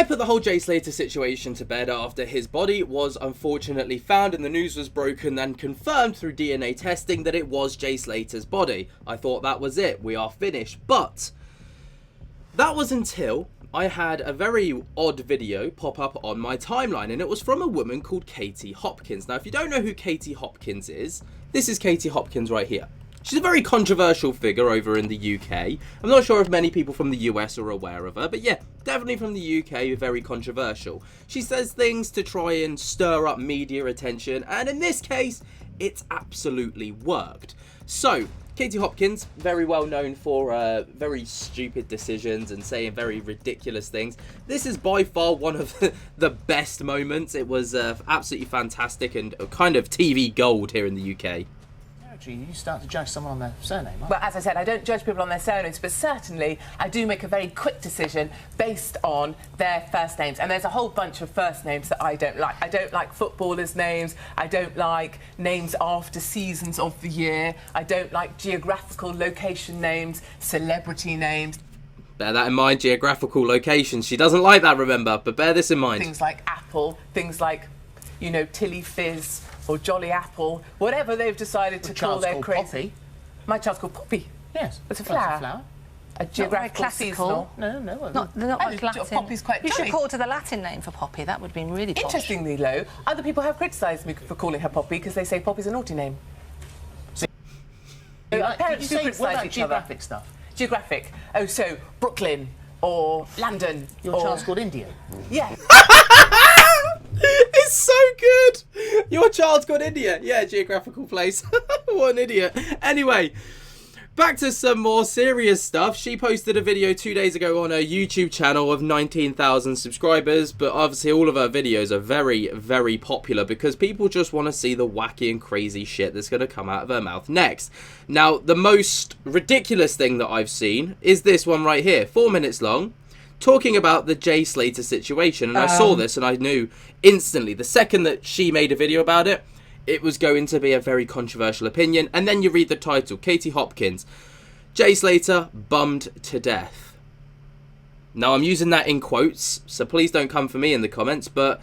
I put the whole Jay Slater situation to bed after his body was unfortunately found and the news was broken and confirmed through DNA testing that it was Jay Slater's body. I thought that was it, we are finished. But that was until I had a very odd video pop up on my timeline, and it was from a woman called Katie Hopkins. Now, if you don't know who Katie Hopkins is, this is Katie Hopkins right here. She's a very controversial figure over in the UK. I'm not sure if many people from the US are aware of her, but yeah, definitely from the UK, very controversial. She says things to try and stir up media attention, and in this case, it's absolutely worked. So, Katie Hopkins, very well known for very stupid decisions and saying very ridiculous things. This is by far one of the best moments. It was absolutely fantastic and kind of TV gold here in the UK. You start to judge someone on their surname, right? Well, as I said, I don't judge people on their surnames, but certainly I do make a very quick decision based on their first names. And there's a whole bunch of first names that I don't like. I don't like footballers' names. I don't like names after seasons of the year. I don't like geographical location names, celebrity names. Bear that in mind, geographical locations. She doesn't like that, remember, but bear this in mind. Things like Apple, things like, you know, Tilly Fizz, or Jolly Apple, whatever they've decided to call their crazy. Poppy. My child's called Poppy. Yes. It's a flower. It's a flower. A geographical seasonal. No. They're not like Latin. Poppy's quite You should jolly. call it the Latin name for Poppy. That would have been really posh. Interestingly, though, other people have criticised me for calling her Poppy because they say Poppy's a naughty name. So, parents do criticise each other. Geographic stuff? Geographic. Oh, so Brooklyn or London. Your child's called India. Yeah. It's so good. Your child's called India. Yeah, geographical place. What an idiot. Anyway, back to some more serious stuff. She posted a video 2 days ago on her YouTube channel of 19,000 subscribers, but obviously all of her videos are very, very popular because people just want to see the wacky and crazy shit that's going to come out of her mouth next. Now, the most ridiculous thing that I've seen is this one right here, 4 minutes long, talking about the Jay Slater situation. And I saw this and I knew instantly, the second that she made a video about it, it was going to be a very controversial opinion. And then you read the title, Katie Hopkins, Jay Slater bummed to death. Now, I'm using that in quotes, so please don't come for me in the comments, but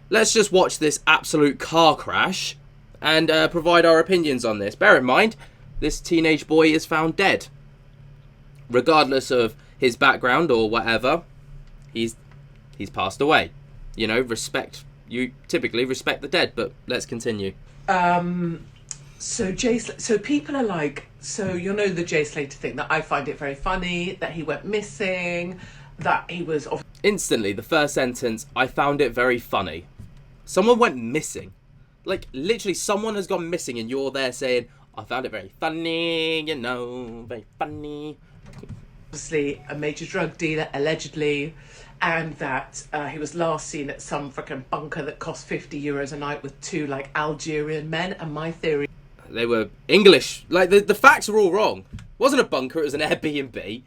let's just watch this absolute car crash and provide our opinions on this. Bear in mind, this teenage boy is found dead. Regardless of his background or whatever, he's passed away. You know, you typically respect the dead, but let's continue. So people are like, so you know the Jay Slater thing, that I find it very funny, that he went missing, that he was... Instantly, the first sentence, I found it very funny. Someone went missing. Like, literally, someone has gone missing and you're there saying, I found it very funny, you know, very funny. Obviously a major drug dealer, allegedly, and that he was last seen at some frickin' bunker that cost €50 a night with two, like, Algerian men, and my theory... They were English. Like, the facts are all wrong. It wasn't a bunker, it was an Airbnb.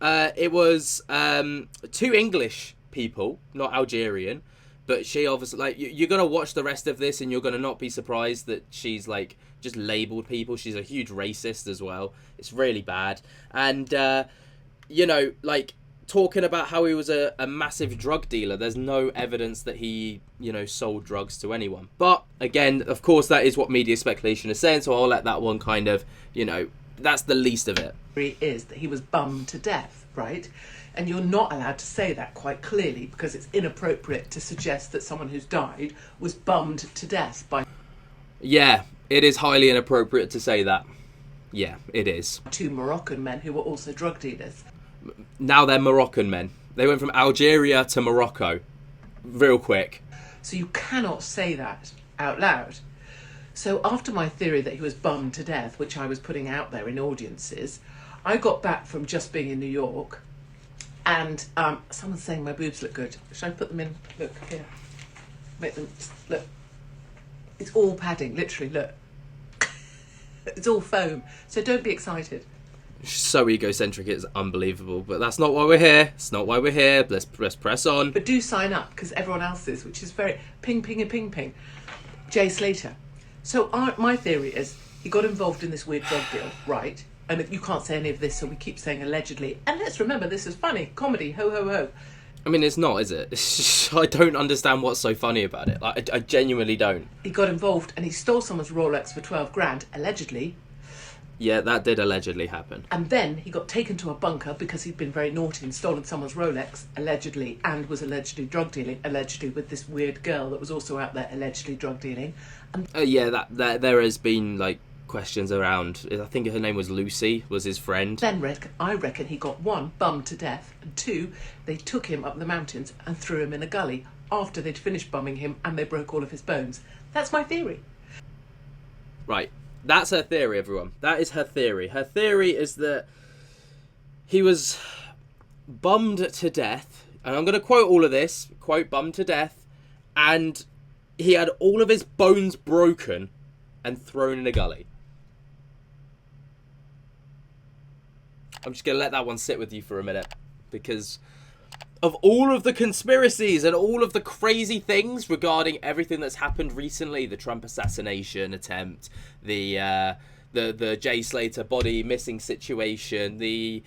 It was two English people, not Algerian, but she obviously, like, you're going to watch the rest of this and you're going to not be surprised that she's, like, just labelled people. She's a huge racist as well. It's really bad. And, you know, like, talking about how he was a massive drug dealer, there's no evidence that he, you know, sold drugs to anyone. But, again, of course, that is what media speculation is saying, so I'll let that one kind of, you know, that's the least of it. ...is that he was bummed to death, right? And you're not allowed to say that quite clearly because it's inappropriate to suggest that someone who's died was bummed to death by... Yeah, it is highly inappropriate to say that. Yeah, it is. ...two Moroccan men who were also drug dealers. Now they're Moroccan men. They went from Algeria to Morocco. Real quick. So you cannot say that out loud. So after my theory that he was bummed to death, which I was putting out there in audiences, I got back from just being in New York and someone's saying my boobs look good. Should I put them in? Look, here. Make them, look. It's all padding, literally, look. It's all foam. So don't be excited. So egocentric, it's unbelievable. But that's not why we're here. It's not why we're here. Let's press on. But do sign up, because everyone else is, which is very ping, ping and ping, ping. Jay Slater. So my theory is he got involved in this weird drug deal, right? And you can't say any of this, so we keep saying allegedly. And let's remember, this is funny. Comedy, ho, ho, ho. I mean, it's not, is it? I don't understand what's so funny about it. Like, I genuinely don't. He got involved and he stole someone's Rolex for 12 grand, allegedly. Yeah, that did allegedly happen. And then he got taken to a bunker because he'd been very naughty and stolen someone's Rolex, allegedly, and was allegedly drug dealing, allegedly with this weird girl that was also out there allegedly drug dealing. And Yeah, that there has been, like, questions around. I think her name was Lucy, was his friend. then I reckon he got, one, bummed to death, and two, they took him up the mountains and threw him in a gully after they'd finished bumming him and they broke all of his bones. That's my theory. Right. That's her theory, everyone. That is her theory. Her theory is that he was bummed to death, and I'm going to quote all of this, quote, bummed to death, and he had all of his bones broken and thrown in a gully. I'm just going to let that one sit with you for a minute, because of all of the conspiracies and all of the crazy things regarding everything that's happened recently, the Trump assassination attempt, the Jay Slater body missing situation, the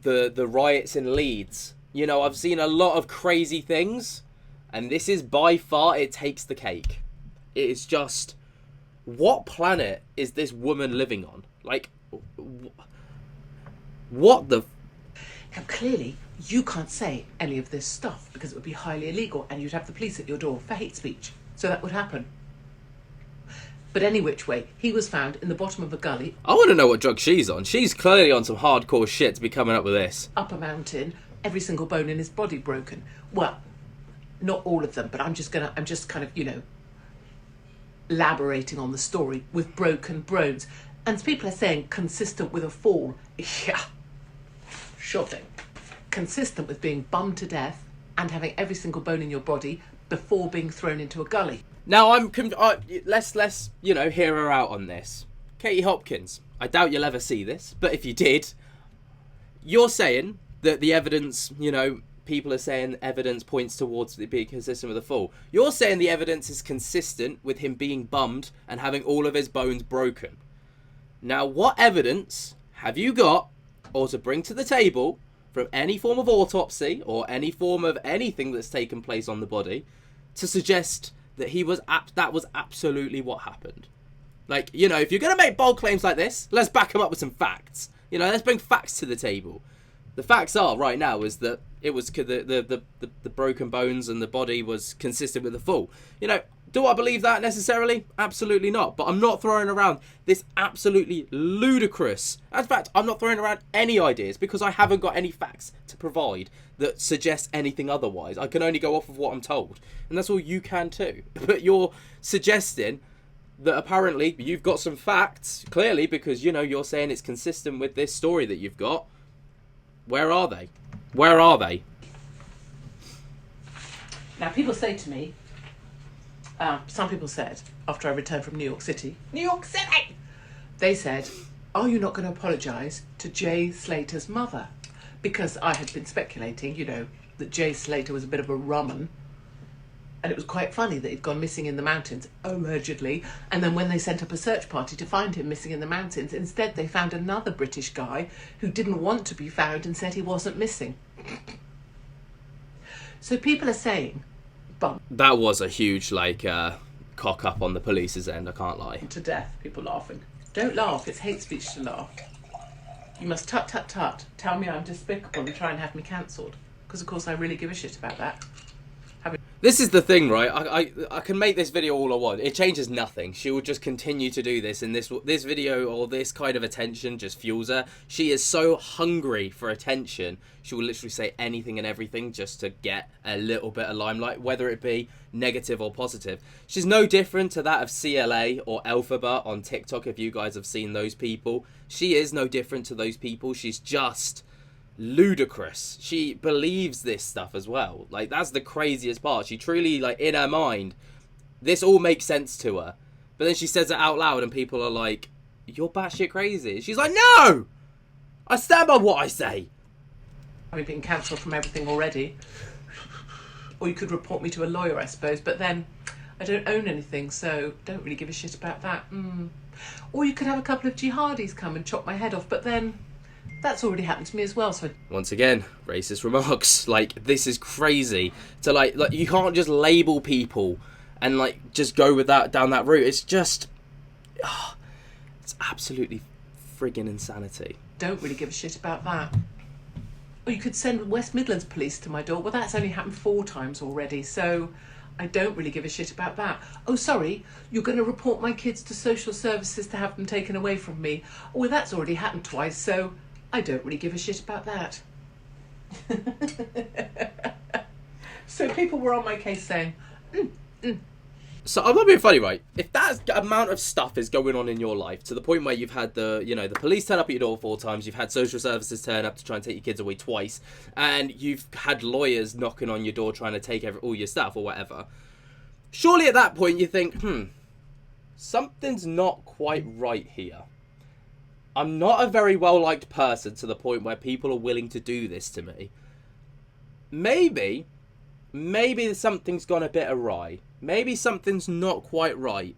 riots in Leeds. You know, I've seen a lot of crazy things, and this is by far, it takes the cake. It is just, what planet is this woman living on? Like, what the... Now, clearly, you can't say any of this stuff because it would be highly illegal and you'd have the police at your door for hate speech. So that would happen. But any which way, he was found in the bottom of a gully. I want to know what drug she's on. She's clearly on some hardcore shit to be coming up with this. Up a mountain, every single bone in his body broken. Well, not all of them, but I'm just kind of, you know, elaborating on the story with broken bones. And people are saying consistent with a fall. Yeah. Sure thing. Consistent with being bummed to death and having every single bone in your body before being thrown into a gully. Now, let's you know, hear her out on this. Katie Hopkins, I doubt you'll ever see this, but if you did, you're saying that the evidence, you know, people are saying evidence points towards it being consistent with a fall. You're saying the evidence is consistent with him being bummed and having all of his bones broken. Now, what evidence have you got, or to bring to the table, from any form of autopsy or any form of anything that's taken place on the body to suggest that that was absolutely what happened? Like, you know, if you're going to make bold claims like this, let's back them up with some facts. You know, let's bring facts to the table. The facts are, right now, is that it was the broken bones and the body was consistent with the fall. You know, do I believe that necessarily? Absolutely not. But I'm not throwing around this absolutely ludicrous... In fact, I'm not throwing around any ideas because I haven't got any facts to provide that suggest anything otherwise. I can only go off of what I'm told. And that's all you can too. But you're suggesting that apparently you've got some facts, clearly, because, you know, you're saying it's consistent with this story that you've got. Where are they? Where are they? Now, people say to me, some people said, after I returned from New York City, they said, are you not going to apologise to Jay Slater's mother? Because I had been speculating, you know, that Jay Slater was a bit of a rumman. And it was quite funny that he'd gone missing in the mountains, allegedly. And then when they sent up a search party to find him missing in the mountains, instead they found another British guy who didn't want to be found and said he wasn't missing. So people are saying, bummed That was a huge, like, cock up on the police's end, I can't lie. to death, people laughing. Don't laugh, it's hate speech to laugh. You must tut, tell me I'm despicable and try and have me cancelled. Because of course I really give a shit about that. This is the thing, right? I can make this video all I want. It changes nothing. She will just continue to do this, and this video or this kind of attention just fuels her. She is so hungry for attention. She will literally say anything and everything just to get a little bit of limelight, whether it be negative or positive. She's no different to that of CLA or Alphabet on TikTok, if you guys have seen those people. She is no different to those people. She's just ludicrous. She believes this stuff as well. Like, that's the craziest part. She truly, like, in her mind, this all makes sense to her. But then she says it out loud and people are like, you're batshit crazy. She's like, no! I stand by what I say. I've been cancelled from everything already. Or you could report me to a lawyer, I suppose, but then I don't own anything, so don't really give a shit about that. Or you could have a couple of jihadis come and chop my head off, but then That's already happened to me as well, so Once again, racist remarks. Like, this is crazy. To like you can't just label people and like just go with that down that route. It's just, it's absolutely friggin' insanity. don't really give a shit about that. Or you could send West Midlands Police to my door. Well, that's only happened 4 times already, so I don't really give a shit about that. Oh, sorry, you're going to report my kids to social services to have them taken away from me. Oh, well, that's already happened twice, so I don't really give a shit about that. So people were on my case saying, So I'm not being funny, right? If that amount of stuff is going on in your life to the point where you've had the police turn up at your door 4 times, you've had social services turn up to try and take your kids away twice, and you've had lawyers knocking on your door trying to take all your stuff or whatever, surely at that point you think, something's not quite right here. I'm not a very well-liked person to the point where people are willing to do this to me. Maybe something's gone a bit awry. Maybe something's not quite right.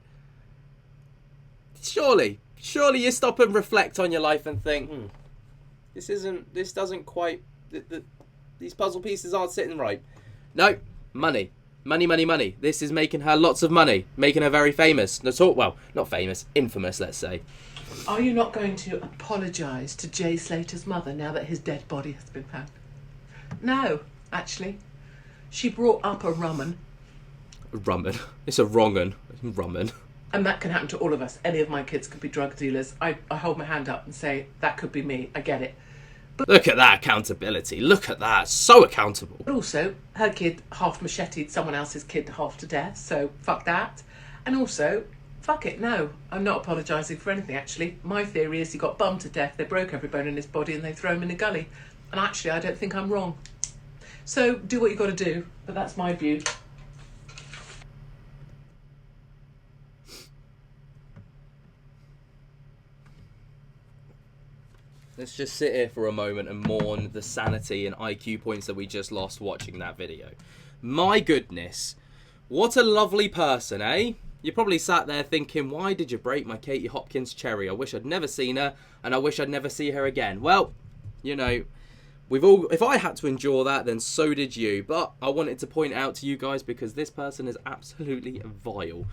Surely you stop and reflect on your life and think, this doesn't quite, these puzzle pieces aren't sitting right. No, money. This is making her lots of money, making her very famous. Not famous, infamous, let's say. are you not going to apologise to Jay Slater's mother now that his dead body has been found? No, actually. She brought up a rumman. Rumman. It's a wrong'un. Rumman. And that can happen to all of us. Any of my kids could be drug dealers. I hold my hand up and say, that could be me. I get it. Look at that accountability. Look at that. So accountable. But also, her kid half macheted someone else's kid half to death, so fuck that. And also, fuck it, no. I'm not apologising for anything, actually. My theory is he got bummed to death, they broke every bone in his body and they throw him in a gully. And actually, I don't think I'm wrong. So, do what you got to do, but that's my view. Let's just sit here for a moment and mourn the sanity and IQ points that we just lost watching that video. My goodness. What a lovely person, eh? You probably sat there thinking, why did you break my Katie Hopkins cherry? I wish I'd never seen her, and I wish I'd never see her again. Well, you know, if I had to endure that, then so did you. But I wanted to point out to you guys because this person is absolutely vile.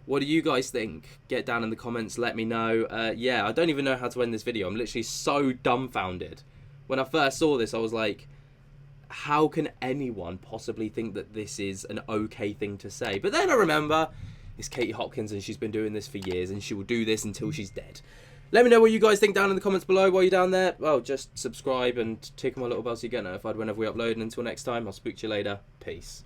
What do you guys think? Get down in the comments, let me know. Yeah, I don't even know how to end this video. I'm literally so dumbfounded. When I first saw this, I was like, how can anyone possibly think that this is an okay thing to say? But then I remember, it's Katie Hopkins and she's been doing this for years and she will do this until she's dead. Let me know what you guys think down in the comments below while you're down there. Well, just subscribe and tick on my little bell so you get notified whenever we upload. And until next time, I'll speak to you later. Peace.